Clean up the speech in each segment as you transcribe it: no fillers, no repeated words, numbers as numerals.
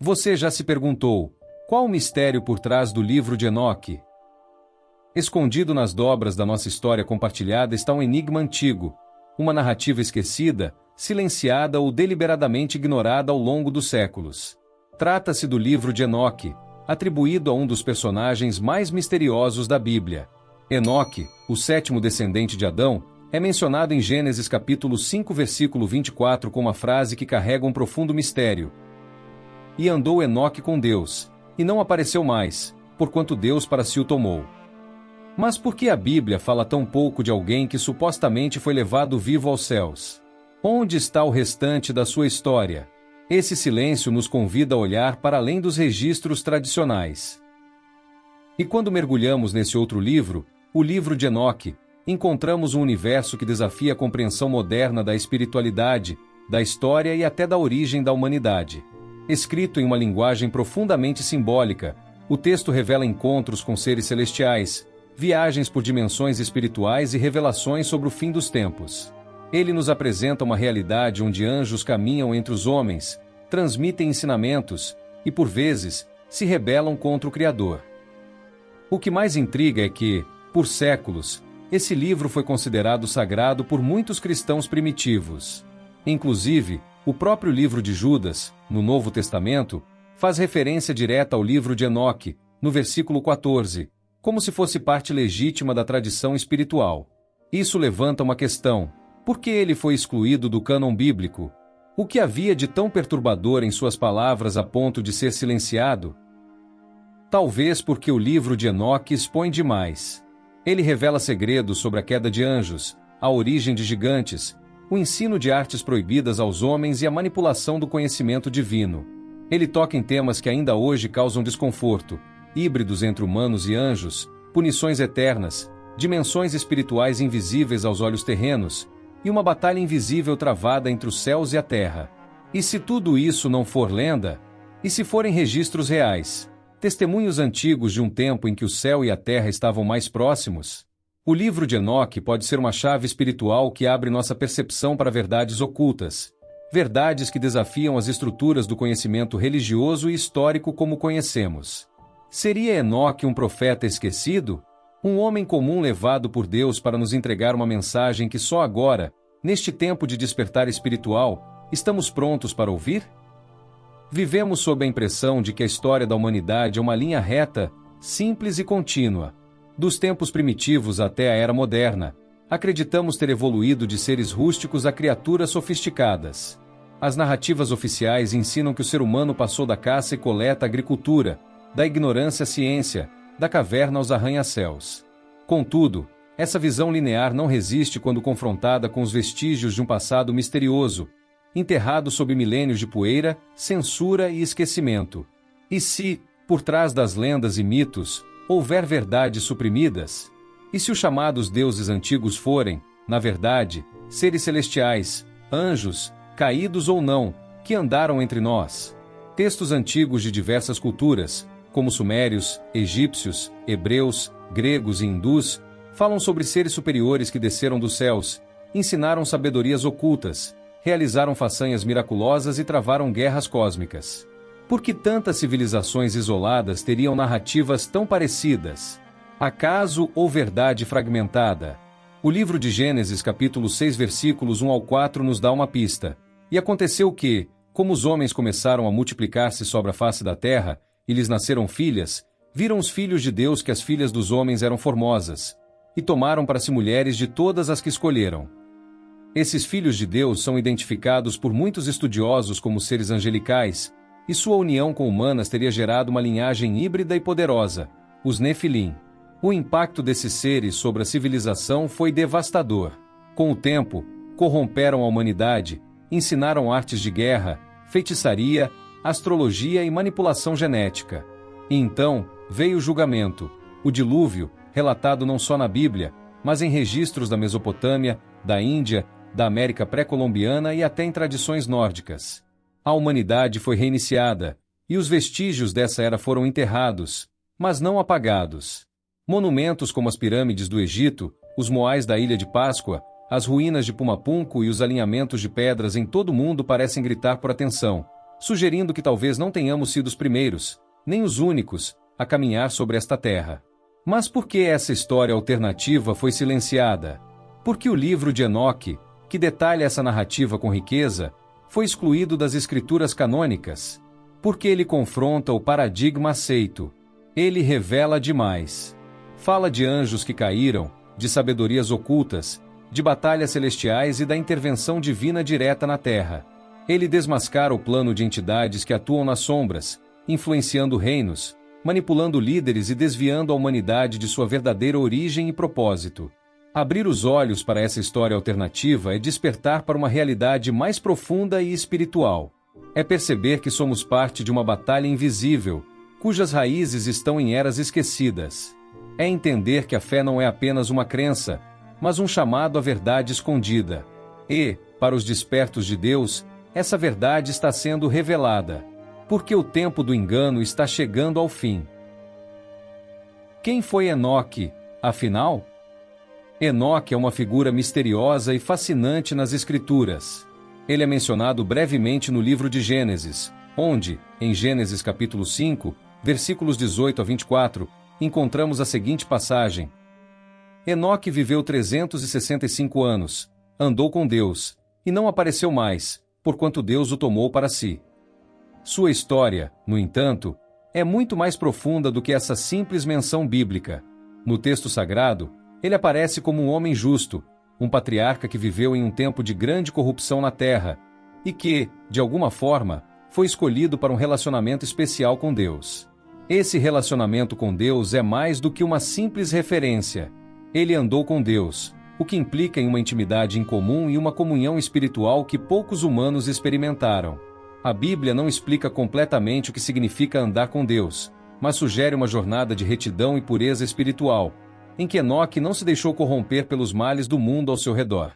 Você já se perguntou, qual o mistério por trás do livro de Enoque? Escondido nas dobras da nossa história compartilhada está um enigma antigo, uma narrativa esquecida, silenciada ou deliberadamente ignorada ao longo dos séculos. Trata-se do livro de Enoque, atribuído a um dos personagens mais misteriosos da Bíblia. Enoque, o sétimo descendente de Adão, é mencionado em Gênesis capítulo 5 versículo 24 com uma frase que carrega um profundo mistério. E andou Enoque com Deus, e não apareceu mais, porquanto Deus para si o tomou. Mas por que a Bíblia fala tão pouco de alguém que supostamente foi levado vivo aos céus? Onde está o restante da sua história? Esse silêncio nos convida a olhar para além dos registros tradicionais. E quando mergulhamos nesse outro livro, o livro de Enoque, encontramos um universo que desafia a compreensão moderna da espiritualidade, da história e até da origem da humanidade. Escrito em uma linguagem profundamente simbólica, o texto revela encontros com seres celestiais, viagens por dimensões espirituais e revelações sobre o fim dos tempos. Ele nos apresenta uma realidade onde anjos caminham entre os homens, transmitem ensinamentos e, por vezes, se rebelam contra o Criador. O que mais intriga é que, por séculos, esse livro foi considerado sagrado por muitos cristãos primitivos. Inclusive, o próprio livro de Judas, no Novo Testamento, faz referência direta ao livro de Enoque, no versículo 14, como se fosse parte legítima da tradição espiritual. Isso levanta uma questão: por que ele foi excluído do cânon bíblico? O que havia de tão perturbador em suas palavras a ponto de ser silenciado? Talvez porque o livro de Enoque expõe demais. Ele revela segredos sobre a queda de anjos, a origem de gigantes, o ensino de artes proibidas aos homens e a manipulação do conhecimento divino. Ele toca em temas que ainda hoje causam desconforto: híbridos entre humanos e anjos, punições eternas, dimensões espirituais invisíveis aos olhos terrenos, e uma batalha invisível travada entre os céus e a terra. E se tudo isso não for lenda? E se forem registros reais, testemunhos antigos de um tempo em que o céu e a terra estavam mais próximos? O livro de Enoque pode ser uma chave espiritual que abre nossa percepção para verdades ocultas, verdades que desafiam as estruturas do conhecimento religioso e histórico como conhecemos. Seria Enoque um profeta esquecido? Um homem comum levado por Deus para nos entregar uma mensagem que só agora, neste tempo de despertar espiritual, estamos prontos para ouvir? Vivemos sob a impressão de que a história da humanidade é uma linha reta, simples e contínua. Dos tempos primitivos até a era moderna, acreditamos ter evoluído de seres rústicos a criaturas sofisticadas. As narrativas oficiais ensinam que o ser humano passou da caça e coleta à agricultura, da ignorância à ciência, da caverna aos arranha-céus. Contudo, essa visão linear não resiste quando confrontada com os vestígios de um passado misterioso, enterrado sob milênios de poeira, censura e esquecimento. E se, por trás das lendas e mitos, houver verdades suprimidas? E se os chamados deuses antigos forem, na verdade, seres celestiais, anjos, caídos ou não, que andaram entre nós? Textos antigos de diversas culturas, como sumérios, egípcios, hebreus, gregos e hindus, falam sobre seres superiores que desceram dos céus, ensinaram sabedorias ocultas, realizaram façanhas miraculosas e travaram guerras cósmicas. Por que tantas civilizações isoladas teriam narrativas tão parecidas? Acaso ou verdade fragmentada? O livro de Gênesis capítulo 6 versículos 1 ao 4 nos dá uma pista. E aconteceu que, como os homens começaram a multiplicar-se sobre a face da terra, e lhes nasceram filhas, viram os filhos de Deus que as filhas dos homens eram formosas, e tomaram para si mulheres de todas as que escolheram. Esses filhos de Deus são identificados por muitos estudiosos como seres angelicais, e sua união com humanas teria gerado uma linhagem híbrida e poderosa, os Nefilim. O impacto desses seres sobre a civilização foi devastador. Com o tempo, corromperam a humanidade, ensinaram artes de guerra, feitiçaria, astrologia e manipulação genética. E então, veio o julgamento, o dilúvio, relatado não só na Bíblia, mas em registros da Mesopotâmia, da Índia, da América pré-colombiana e até em tradições nórdicas. A humanidade foi reiniciada, e os vestígios dessa era foram enterrados, mas não apagados. Monumentos como as pirâmides do Egito, os moais da Ilha de Páscoa, as ruínas de Pumapunco e os alinhamentos de pedras em todo o mundo parecem gritar por atenção. sugerindo que talvez não tenhamos sido os primeiros, nem os únicos, a caminhar sobre esta terra. Mas por que essa história alternativa foi silenciada? Porque o livro de Enoque, que detalha essa narrativa com riqueza, foi excluído das escrituras canônicas? Porque ele confronta o paradigma aceito. Ele revela demais. Fala de anjos que caíram, de sabedorias ocultas, de batalhas celestiais e da intervenção divina direta na Terra. Ele desmascara o plano de entidades que atuam nas sombras, influenciando reinos, manipulando líderes e desviando a humanidade de sua verdadeira origem e propósito. Abrir os olhos para essa história alternativa é despertar para uma realidade mais profunda e espiritual. É perceber que somos parte de uma batalha invisível, cujas raízes estão em eras esquecidas. É entender que a fé não é apenas uma crença, mas um chamado à verdade escondida. E, para os despertos de Deus, essa verdade está sendo revelada, porque o tempo do engano está chegando ao fim. Quem foi Enoque, afinal? Enoque é uma figura misteriosa e fascinante nas Escrituras. Ele é mencionado brevemente no livro de Gênesis, onde, em Gênesis capítulo 5, versículos 18 a 24, encontramos a seguinte passagem: Enoque viveu 365 anos, andou com Deus, e não apareceu mais, porquanto Deus o tomou para si. Sua história, no entanto, é muito mais profunda do que essa simples menção bíblica. No texto sagrado, ele aparece como um homem justo, um patriarca que viveu em um tempo de grande corrupção na terra, e que, de alguma forma, foi escolhido para um relacionamento especial com Deus. Esse relacionamento com Deus é mais do que uma simples referência. Ele andou com Deus, o que implica em uma intimidade incomum e uma comunhão espiritual que poucos humanos experimentaram. A Bíblia não explica completamente o que significa andar com Deus, mas sugere uma jornada de retidão e pureza espiritual, em que Enoque não se deixou corromper pelos males do mundo ao seu redor.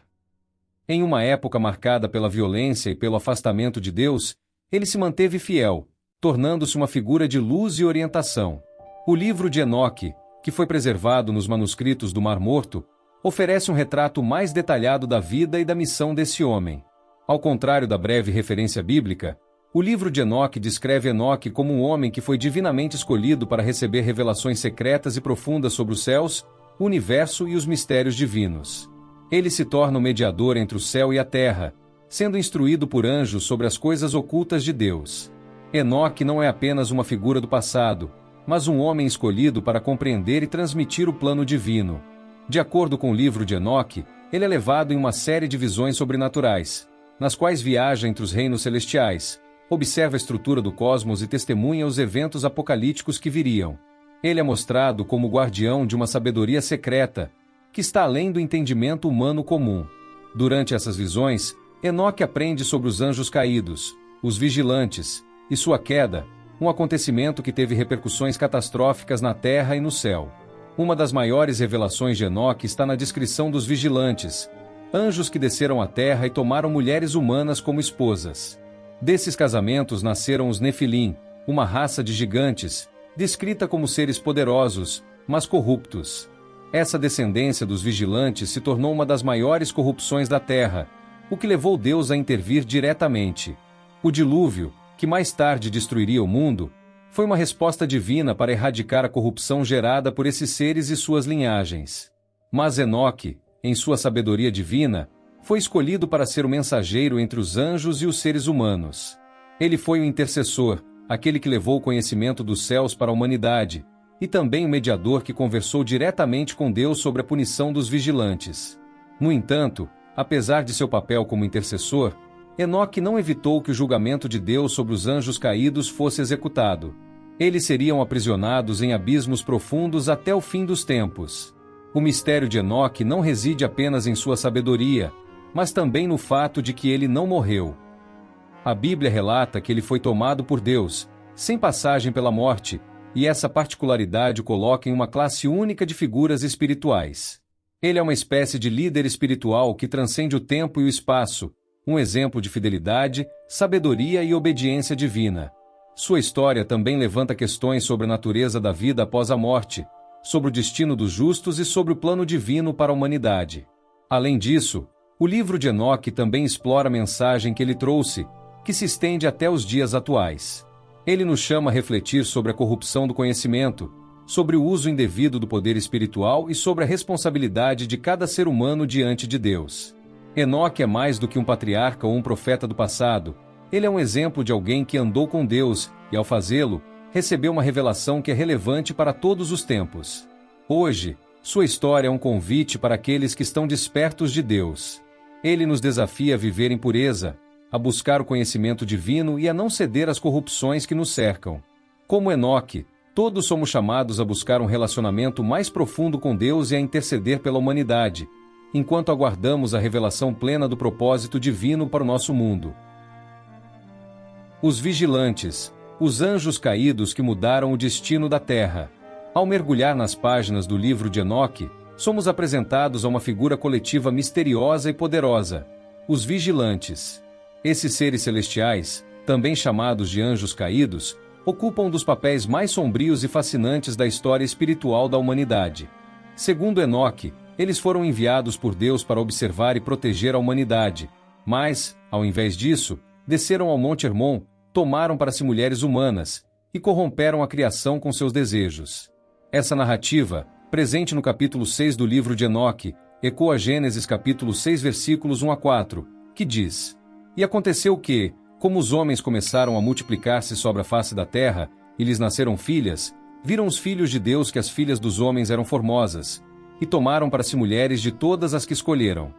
Em uma época marcada pela violência e pelo afastamento de Deus, ele se manteve fiel, tornando-se uma figura de luz e orientação. O livro de Enoque, que foi preservado nos manuscritos do Mar Morto, oferece um retrato mais detalhado da vida e da missão desse homem. Ao contrário da breve referência bíblica, o livro de Enoque descreve Enoque como um homem que foi divinamente escolhido para receber revelações secretas e profundas sobre os céus, o universo e os mistérios divinos. Ele se torna o mediador entre o céu e a terra, sendo instruído por anjos sobre as coisas ocultas de Deus. Enoque não é apenas uma figura do passado, mas um homem escolhido para compreender e transmitir o plano divino. De acordo com o livro de Enoque, ele é levado em uma série de visões sobrenaturais, nas quais viaja entre os reinos celestiais, observa a estrutura do cosmos e testemunha os eventos apocalípticos que viriam. Ele é mostrado como guardião de uma sabedoria secreta, que está além do entendimento humano comum. Durante essas visões, Enoque aprende sobre os anjos caídos, os vigilantes, e sua queda, um acontecimento que teve repercussões catastróficas na terra e no céu. Uma das maiores revelações de Enoque está na descrição dos vigilantes, anjos que desceram à terra e tomaram mulheres humanas como esposas. Desses casamentos nasceram os Nefilim, uma raça de gigantes, descrita como seres poderosos, mas corruptos. Essa descendência dos vigilantes se tornou uma das maiores corrupções da terra, o que levou Deus a intervir diretamente. O dilúvio, que mais tarde destruiria o mundo, foi uma resposta divina para erradicar a corrupção gerada por esses seres e suas linhagens. Mas Enoque, em sua sabedoria divina, foi escolhido para ser o mensageiro entre os anjos e os seres humanos. Ele foi o intercessor, aquele que levou o conhecimento dos céus para a humanidade, e também o mediador que conversou diretamente com Deus sobre a punição dos vigilantes. No entanto, apesar de seu papel como intercessor, Enoque não evitou que o julgamento de Deus sobre os anjos caídos fosse executado. Eles seriam aprisionados em abismos profundos até o fim dos tempos. O mistério de Enoque não reside apenas em sua sabedoria, mas também no fato de que ele não morreu. A Bíblia relata que ele foi tomado por Deus, sem passagem pela morte, e essa particularidade o coloca em uma classe única de figuras espirituais. Ele é uma espécie de líder espiritual que transcende o tempo e o espaço, um exemplo de fidelidade, sabedoria e obediência divina. Sua história também levanta questões sobre a natureza da vida após a morte, sobre o destino dos justos e sobre o plano divino para a humanidade. Além disso, o livro de Enoque também explora a mensagem que ele trouxe, que se estende até os dias atuais. Ele nos chama a refletir sobre a corrupção do conhecimento, sobre o uso indevido do poder espiritual e sobre a responsabilidade de cada ser humano diante de Deus. Enoque é mais do que um patriarca ou um profeta do passado. Ele é um exemplo de alguém que andou com Deus e, ao fazê-lo, recebeu uma revelação que é relevante para todos os tempos. Hoje, sua história é um convite para aqueles que estão despertos de Deus. Ele nos desafia a viver em pureza, a buscar o conhecimento divino e a não ceder às corrupções que nos cercam. Como Enoque, todos somos chamados a buscar um relacionamento mais profundo com Deus e a interceder pela humanidade, enquanto aguardamos a revelação plena do propósito divino para o nosso mundo. Os vigilantes, os anjos caídos que mudaram o destino da Terra. Ao mergulhar nas páginas do livro de Enoque, somos apresentados a uma figura coletiva misteriosa e poderosa: os vigilantes. Esses seres celestiais, também chamados de anjos caídos, ocupam um dos papéis mais sombrios e fascinantes da história espiritual da humanidade. Segundo Enoque, eles foram enviados por Deus para observar e proteger a humanidade, mas, ao invés disso, desceram ao Monte Hermon, tomaram para si mulheres humanas e corromperam a criação com seus desejos. Essa narrativa, presente no capítulo 6 do livro de Enoque, ecoa Gênesis capítulo 6 versículos 1 a 4, que diz: E aconteceu que, como os homens começaram a multiplicar-se sobre a face da terra, e lhes nasceram filhas, viram os filhos de Deus que as filhas dos homens eram formosas, e tomaram para si mulheres de todas as que escolheram.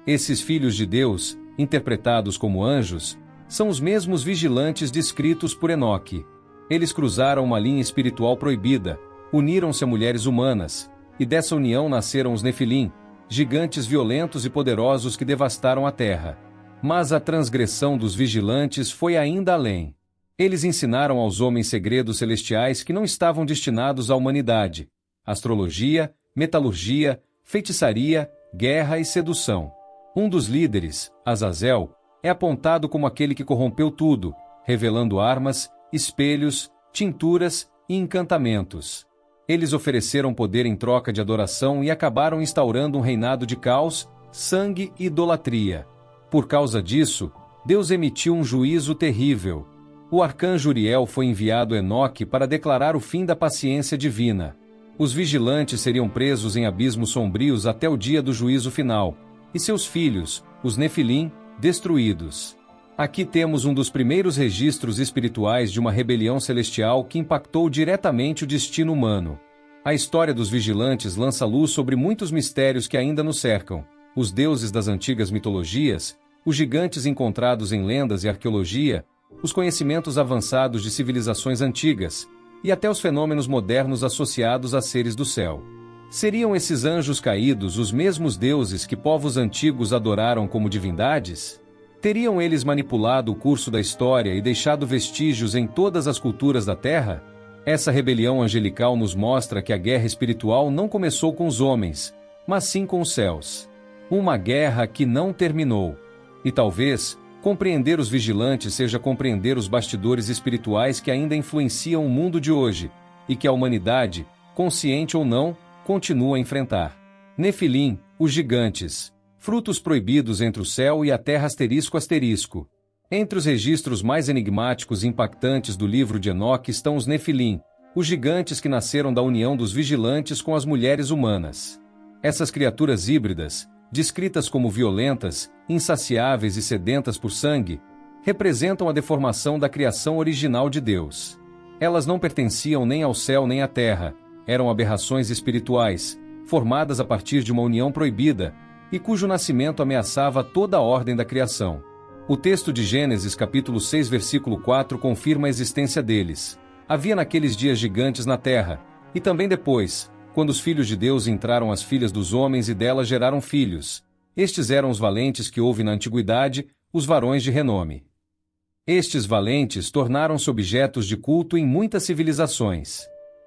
Esses filhos de Deus, interpretados como anjos, são os mesmos vigilantes descritos por Enoque. Eles cruzaram uma linha espiritual proibida, uniram-se a mulheres humanas, e dessa união nasceram os Nefilim, gigantes violentos e poderosos que devastaram a terra. Mas a transgressão dos vigilantes foi ainda além. Eles ensinaram aos homens segredos celestiais que não estavam destinados à humanidade: astrologia, metalurgia, feitiçaria, guerra e sedução. Um dos líderes, Azazel, é apontado como aquele que corrompeu tudo, revelando armas, espelhos, tinturas e encantamentos. Eles ofereceram poder em troca de adoração e acabaram instaurando um reinado de caos, sangue e idolatria. Por causa disso, Deus emitiu um juízo terrível. O arcanjo Uriel foi enviado a Enoque para declarar o fim da paciência divina. Os vigilantes seriam presos em abismos sombrios até o dia do juízo final, e seus filhos, os Nefilim, destruídos. Aqui temos um dos primeiros registros espirituais de uma rebelião celestial que impactou diretamente o destino humano. A história dos vigilantes lança luz sobre muitos mistérios que ainda nos cercam: os deuses das antigas mitologias, os gigantes encontrados em lendas e arqueologia, os conhecimentos avançados de civilizações antigas, e até os fenômenos modernos associados a seres do céu. Seriam esses anjos caídos os mesmos deuses que povos antigos adoraram como divindades? Teriam eles manipulado o curso da história e deixado vestígios em todas as culturas da Terra? Essa rebelião angelical nos mostra que a guerra espiritual não começou com os homens, mas sim com os céus. Uma guerra que não terminou. E talvez, compreender os vigilantes seja compreender os bastidores espirituais que ainda influenciam o mundo de hoje, e que a humanidade, consciente ou não, continua a enfrentar. Nefilim, os gigantes. Frutos proibidos entre o céu e a terra ***. Entre os registros mais enigmáticos e impactantes do livro de Enoque estão os Nefilim, os gigantes que nasceram da união dos vigilantes com as mulheres humanas. Essas criaturas híbridas, descritas como violentas, insaciáveis e sedentas por sangue, representam a deformação da criação original de Deus. Elas não pertenciam nem ao céu nem à terra, eram aberrações espirituais, formadas a partir de uma união proibida, e cujo nascimento ameaçava toda a ordem da criação. O texto de Gênesis capítulo 6 versículo 4 confirma a existência deles. Havia naqueles dias gigantes na terra, e também depois, quando os filhos de Deus entraram as filhas dos homens e delas geraram filhos. Estes eram os valentes que houve na antiguidade, os varões de renome. Estes valentes tornaram-se objetos de culto em muitas civilizações.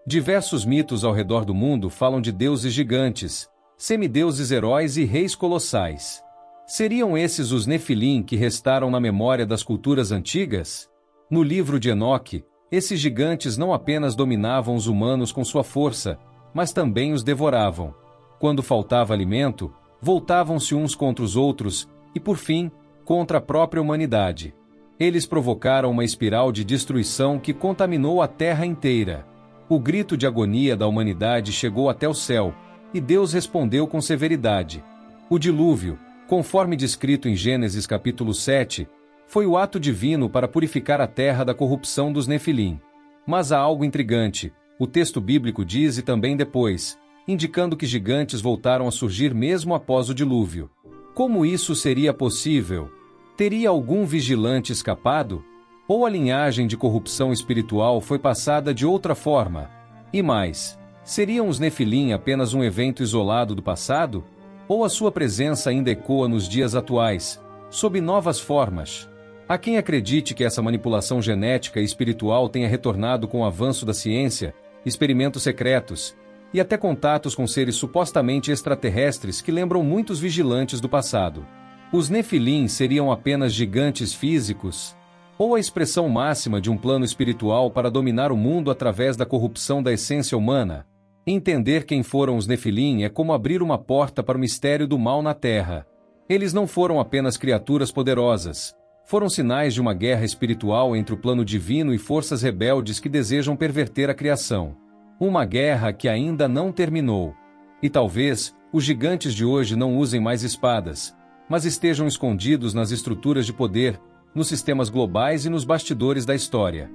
Diversos mitos ao redor do mundo falam de deuses gigantes, semideuses heróis e reis colossais. Seriam esses os Nefilim que restaram na memória das culturas antigas? No livro de Enoque, esses gigantes não apenas dominavam os humanos com sua força, mas também os devoravam. Quando faltava alimento, voltavam-se uns contra os outros e, por fim, contra a própria humanidade. Eles provocaram uma espiral de destruição que contaminou a terra inteira. O grito de agonia da humanidade chegou até o céu, e Deus respondeu com severidade. O dilúvio, conforme descrito em Gênesis capítulo 7, foi o ato divino para purificar a terra da corrupção dos Nefilim. Mas há algo intrigante. O texto bíblico diz e também depois, indicando que gigantes voltaram a surgir mesmo após o dilúvio. Como isso seria possível? Teria algum vigilante escapado? Ou a linhagem de corrupção espiritual foi passada de outra forma? E mais, seriam os Nefilim apenas um evento isolado do passado? Ou a sua presença ainda ecoa nos dias atuais, sob novas formas? Há quem acredite que essa manipulação genética e espiritual tenha retornado com o avanço da ciência, experimentos secretos, e até contatos com seres supostamente extraterrestres que lembram muitos vigilantes do passado. Os Nefilim seriam apenas gigantes físicos? Ou a expressão máxima de um plano espiritual para dominar o mundo através da corrupção da essência humana? Entender quem foram os Nefilim é como abrir uma porta para o mistério do mal na Terra. Eles não foram apenas criaturas poderosas. Foram sinais de uma guerra espiritual entre o plano divino e forças rebeldes que desejam perverter a criação. Uma guerra que ainda não terminou. E talvez, os gigantes de hoje não usem mais espadas, mas estejam escondidos nas estruturas de poder, nos sistemas globais e nos bastidores da história.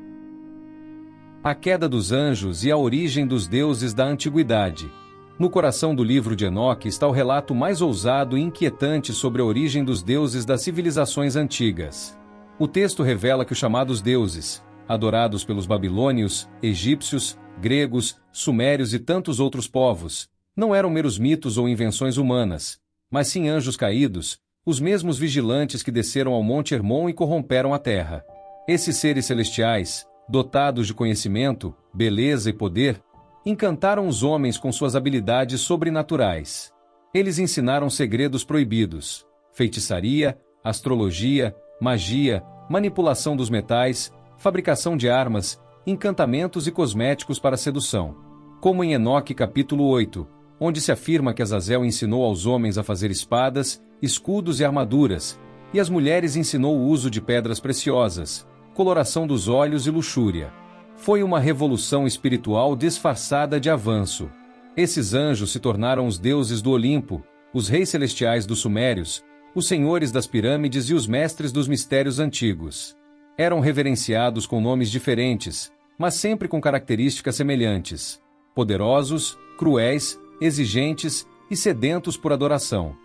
A queda dos anjos e a origem dos deuses da antiguidade. No coração do livro de Enoque está o relato mais ousado e inquietante sobre a origem dos deuses das civilizações antigas. O texto revela que os chamados deuses, adorados pelos babilônios, egípcios, gregos, sumérios e tantos outros povos, não eram meros mitos ou invenções humanas, mas sim anjos caídos, os mesmos vigilantes que desceram ao Monte Hermon e corromperam a terra. Esses seres celestiais, dotados de conhecimento, beleza e poder, encantaram os homens com suas habilidades sobrenaturais. Eles ensinaram segredos proibidos, feitiçaria, astrologia, magia, manipulação dos metais, fabricação de armas, encantamentos e cosméticos para sedução. Como em Enoque capítulo 8, onde se afirma que Azazel ensinou aos homens a fazer espadas, escudos e armaduras, e às mulheres ensinou o uso de pedras preciosas, coloração dos olhos e luxúria. Foi uma revolução espiritual disfarçada de avanço. Esses anjos se tornaram os deuses do Olimpo, os reis celestiais dos Sumérios, os senhores das pirâmides e os mestres dos mistérios antigos. Eram reverenciados com nomes diferentes, mas sempre com características semelhantes: poderosos, cruéis, exigentes e sedentos por adoração.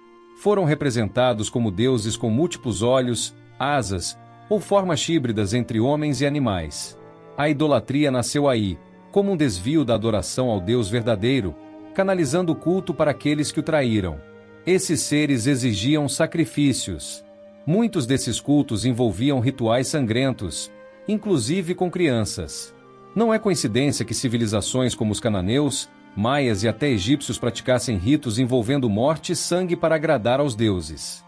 Foram representados como deuses com múltiplos olhos, asas ou formas híbridas entre homens e animais. A idolatria nasceu aí, como um desvio da adoração ao Deus verdadeiro, canalizando o culto para aqueles que o traíram. Esses seres exigiam sacrifícios. Muitos desses cultos envolviam rituais sangrentos, inclusive com crianças. Não é coincidência que civilizações como os cananeus, maias e até egípcios praticassem ritos envolvendo morte e sangue para agradar aos deuses.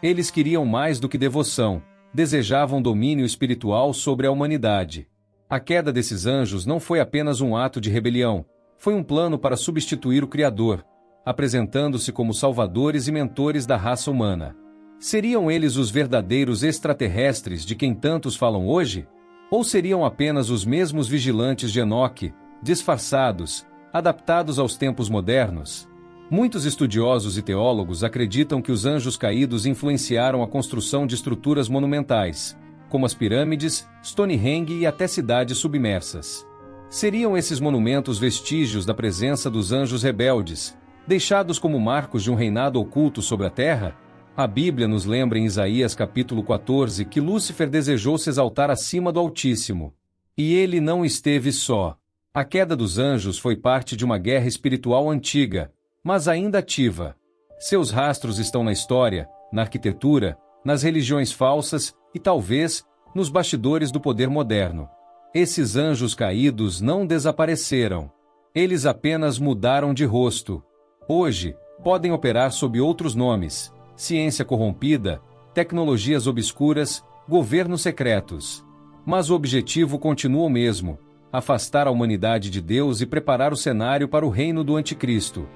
Eles queriam mais do que devoção, desejavam domínio espiritual sobre a humanidade. A queda desses anjos não foi apenas um ato de rebelião, foi um plano para substituir o Criador, apresentando-se como salvadores e mentores da raça humana. Seriam eles os verdadeiros extraterrestres de quem tantos falam hoje? Ou seriam apenas os mesmos vigilantes de Enoque, disfarçados, adaptados aos tempos modernos? Muitos estudiosos e teólogos acreditam que os anjos caídos influenciaram a construção de estruturas monumentais, como as pirâmides, Stonehenge e até cidades submersas. Seriam esses monumentos vestígios da presença dos anjos rebeldes, deixados como marcos de um reinado oculto sobre a terra? A Bíblia nos lembra em Isaías capítulo 14 que Lúcifer desejou se exaltar acima do Altíssimo. E ele não esteve só. A queda dos anjos foi parte de uma guerra espiritual antiga, mas ainda ativa. Seus rastros estão na história, na arquitetura, nas religiões falsas e, talvez, nos bastidores do poder moderno. Esses anjos caídos não desapareceram. Eles apenas mudaram de rosto. Hoje, podem operar sob outros nomes: ciência corrompida, tecnologias obscuras, governos secretos. Mas o objetivo continua o mesmo: afastar a humanidade de Deus e preparar o cenário para o reino do Anticristo.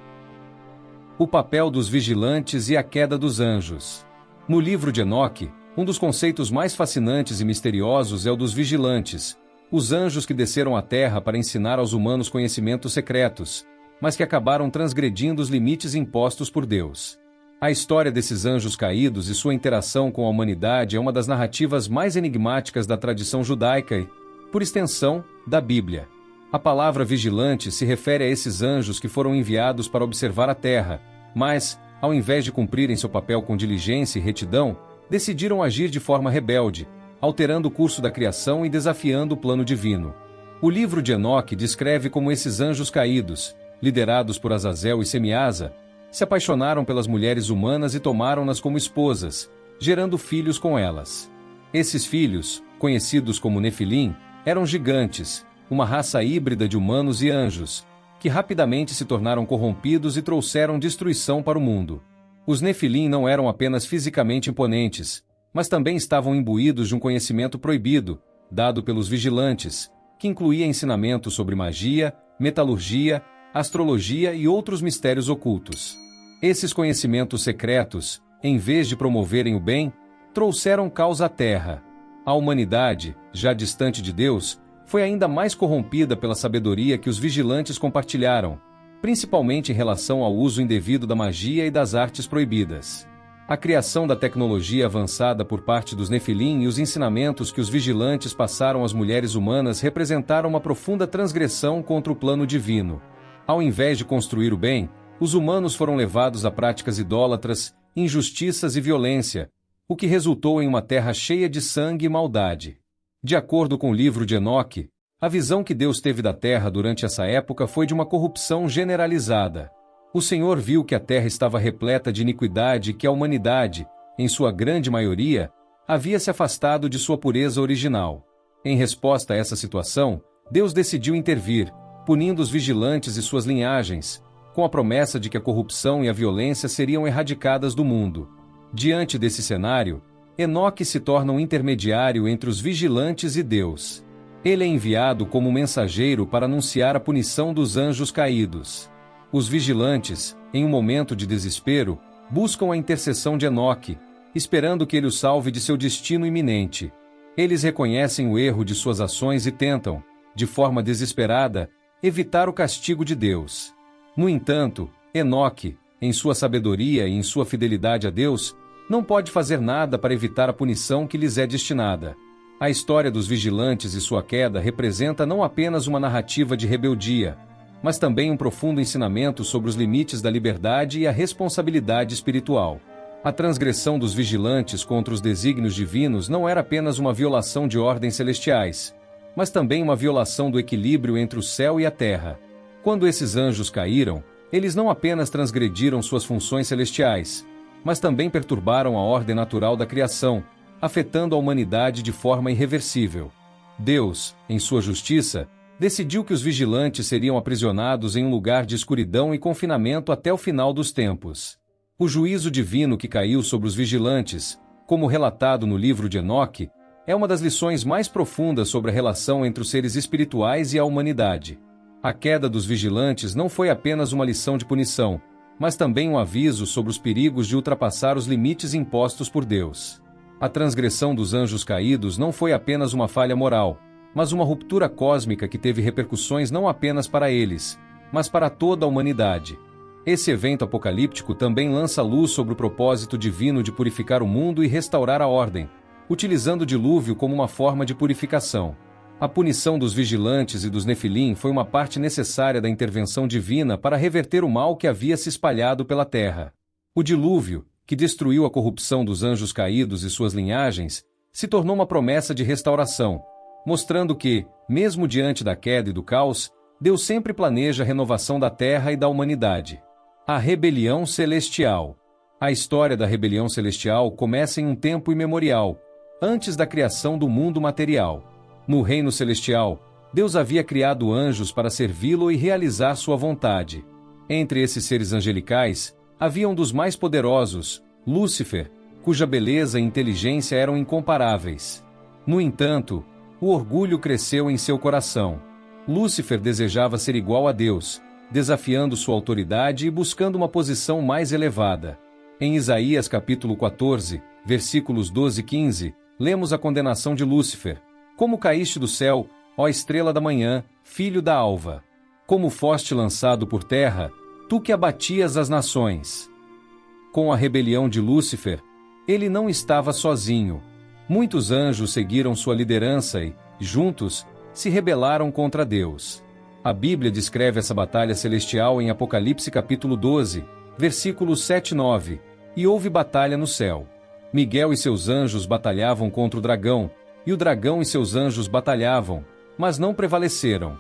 O papel dos vigilantes e a queda dos anjos. No livro de Enoque, Um dos conceitos mais fascinantes e misteriosos é o dos vigilantes, os anjos que desceram à Terra para ensinar aos humanos conhecimentos secretos, mas que acabaram transgredindo os limites impostos por Deus. A história desses anjos caídos e sua interação com a humanidade é uma das narrativas mais enigmáticas da tradição judaica e, por extensão, da Bíblia. A palavra vigilante se refere a esses anjos que foram enviados para observar a Terra, mas, ao invés de cumprirem seu papel com diligência e retidão, decidiram agir de forma rebelde, alterando o curso da criação e desafiando o plano divino. O livro de Enoque descreve como esses anjos caídos, liderados por Azazel e Semiasa, se apaixonaram pelas mulheres humanas e tomaram-nas como esposas, gerando filhos com elas. Esses filhos, conhecidos como Nefilim, eram gigantes, uma raça híbrida de humanos e anjos, que rapidamente se tornaram corrompidos e trouxeram destruição para o mundo. Os Nefilim não eram apenas fisicamente imponentes, mas também estavam imbuídos de um conhecimento proibido, dado pelos vigilantes, que incluía ensinamentos sobre magia, metalurgia, astrologia e outros mistérios ocultos. Esses conhecimentos secretos, em vez de promoverem o bem, trouxeram caos à Terra. A humanidade, já distante de Deus, foi ainda mais corrompida pela sabedoria que os vigilantes compartilharam, principalmente em relação ao uso indevido da magia e das artes proibidas. A criação da tecnologia avançada por parte dos Nefilim e os ensinamentos que os vigilantes passaram às mulheres humanas representaram uma profunda transgressão contra o plano divino. Ao invés de construir o bem, os humanos foram levados a práticas idólatras, injustiças e violência, o que resultou em uma terra cheia de sangue e maldade. De acordo com o livro de Enoque, a visão que Deus teve da terra durante essa época foi de uma corrupção generalizada. O Senhor viu que a terra estava repleta de iniquidade e que a humanidade, em sua grande maioria, havia se afastado de sua pureza original. Em resposta a essa situação, Deus decidiu intervir, punindo os vigilantes e suas linhagens, com a promessa de que a corrupção e a violência seriam erradicadas do mundo. Diante desse cenário, Enoque se torna um intermediário entre os vigilantes e Deus. Ele é enviado como mensageiro para anunciar a punição dos anjos caídos. Os vigilantes, em um momento de desespero, buscam a intercessão de Enoque, esperando que ele os salve de seu destino iminente. Eles reconhecem o erro de suas ações e tentam, de forma desesperada, evitar o castigo de Deus. No entanto, Enoque, em sua sabedoria e em sua fidelidade a Deus, não pode fazer nada para evitar a punição que lhes é destinada. A história dos vigilantes e sua queda representa não apenas uma narrativa de rebeldia, mas também um profundo ensinamento sobre os limites da liberdade e a responsabilidade espiritual. A transgressão dos vigilantes contra os desígnios divinos não era apenas uma violação de ordens celestiais, mas também uma violação do equilíbrio entre o céu e a terra. Quando esses anjos caíram, eles não apenas transgrediram suas funções celestiais, mas também perturbaram a ordem natural da criação, afetando a humanidade de forma irreversível. Deus, em sua justiça, decidiu que os vigilantes seriam aprisionados em um lugar de escuridão e confinamento até o final dos tempos. O juízo divino que caiu sobre os vigilantes, como relatado no livro de Enoque, é uma das lições mais profundas sobre a relação entre os seres espirituais e a humanidade. A queda dos vigilantes não foi apenas uma lição de punição, mas também um aviso sobre os perigos de ultrapassar os limites impostos por Deus. A transgressão dos anjos caídos não foi apenas uma falha moral, mas uma ruptura cósmica que teve repercussões não apenas para eles, mas para toda a humanidade. Esse evento apocalíptico também lança luz sobre o propósito divino de purificar o mundo e restaurar a ordem, utilizando o dilúvio como uma forma de purificação. A punição dos vigilantes e dos Nefilim foi uma parte necessária da intervenção divina para reverter o mal que havia se espalhado pela terra. O dilúvio, que destruiu a corrupção dos anjos caídos e suas linhagens, se tornou uma promessa de restauração, mostrando que, mesmo diante da queda e do caos, Deus sempre planeja a renovação da terra e da humanidade. A rebelião celestial. A história da rebelião celestial começa em um tempo imemorial, antes da criação do mundo material. No reino celestial, Deus havia criado anjos para servi-lo e realizar sua vontade. Entre esses seres angelicais, havia um dos mais poderosos, Lúcifer, cuja beleza e inteligência eram incomparáveis. No entanto, o orgulho cresceu em seu coração. Lúcifer desejava ser igual a Deus, desafiando sua autoridade e buscando uma posição mais elevada. Em Isaías capítulo 14, versículos 12 e 15, lemos a condenação de Lúcifer. Como caíste do céu, ó estrela da manhã, filho da alva! Como foste lançado por terra, tu que abatias as nações! Com a rebelião de Lúcifer, ele não estava sozinho. Muitos anjos seguiram sua liderança e, juntos, se rebelaram contra Deus. A Bíblia descreve essa batalha celestial em Apocalipse capítulo 12, versículos 7 e 9, e houve batalha no céu. Miguel e seus anjos batalhavam contra o dragão, e o dragão e seus anjos batalhavam, mas não prevaleceram.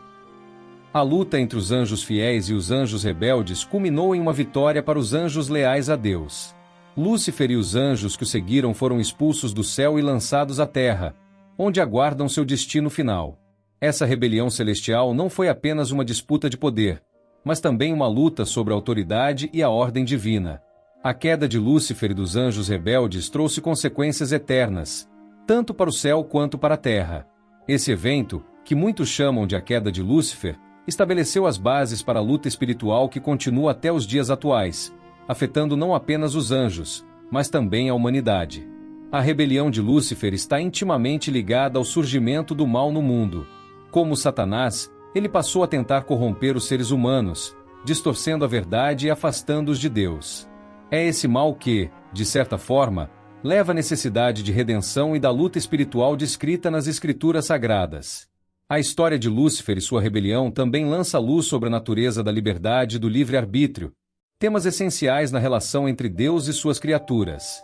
A luta entre os anjos fiéis e os anjos rebeldes culminou em uma vitória para os anjos leais a Deus. Lúcifer e os anjos que o seguiram foram expulsos do céu e lançados à terra, onde aguardam seu destino final. Essa rebelião celestial não foi apenas uma disputa de poder, mas também uma luta sobre a autoridade e a ordem divina. A queda de Lúcifer e dos anjos rebeldes trouxe consequências eternas, tanto para o céu quanto para a terra. Esse evento, que muitos chamam de a queda de Lúcifer, estabeleceu as bases para a luta espiritual que continua até os dias atuais, afetando não apenas os anjos, mas também a humanidade. A rebelião de Lúcifer está intimamente ligada ao surgimento do mal no mundo. Como Satanás, ele passou a tentar corromper os seres humanos, distorcendo a verdade e afastando-os de Deus. É esse mal que, de certa forma, leva à necessidade de redenção e da luta espiritual descrita nas Escrituras Sagradas. A história de Lúcifer e sua rebelião também lança luz sobre a natureza da liberdade e do livre-arbítrio, temas essenciais na relação entre Deus e suas criaturas.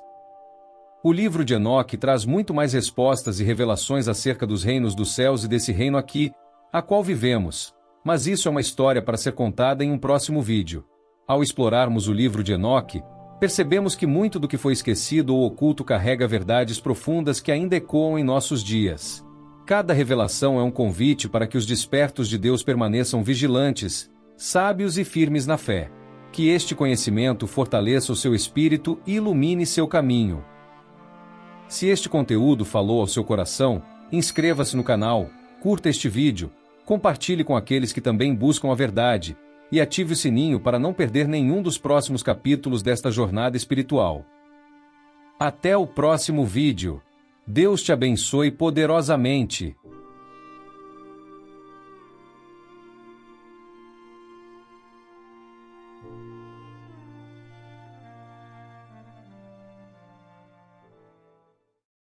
O livro de Enoque traz muito mais respostas e revelações acerca dos reinos dos céus e desse reino aqui, a qual vivemos, mas isso é uma história para ser contada em um próximo vídeo. Ao explorarmos o livro de Enoque, percebemos que muito do que foi esquecido ou oculto carrega verdades profundas que ainda ecoam em nossos dias. Cada revelação é um convite para que os despertos de Deus permaneçam vigilantes, sábios e firmes na fé. Que este conhecimento fortaleça o seu espírito e ilumine seu caminho. Se este conteúdo falou ao seu coração, inscreva-se no canal, curta este vídeo, compartilhe com aqueles que também buscam a verdade, e ative o sininho para não perder nenhum dos próximos capítulos desta jornada espiritual. Até o próximo vídeo. Deus te abençoe poderosamente.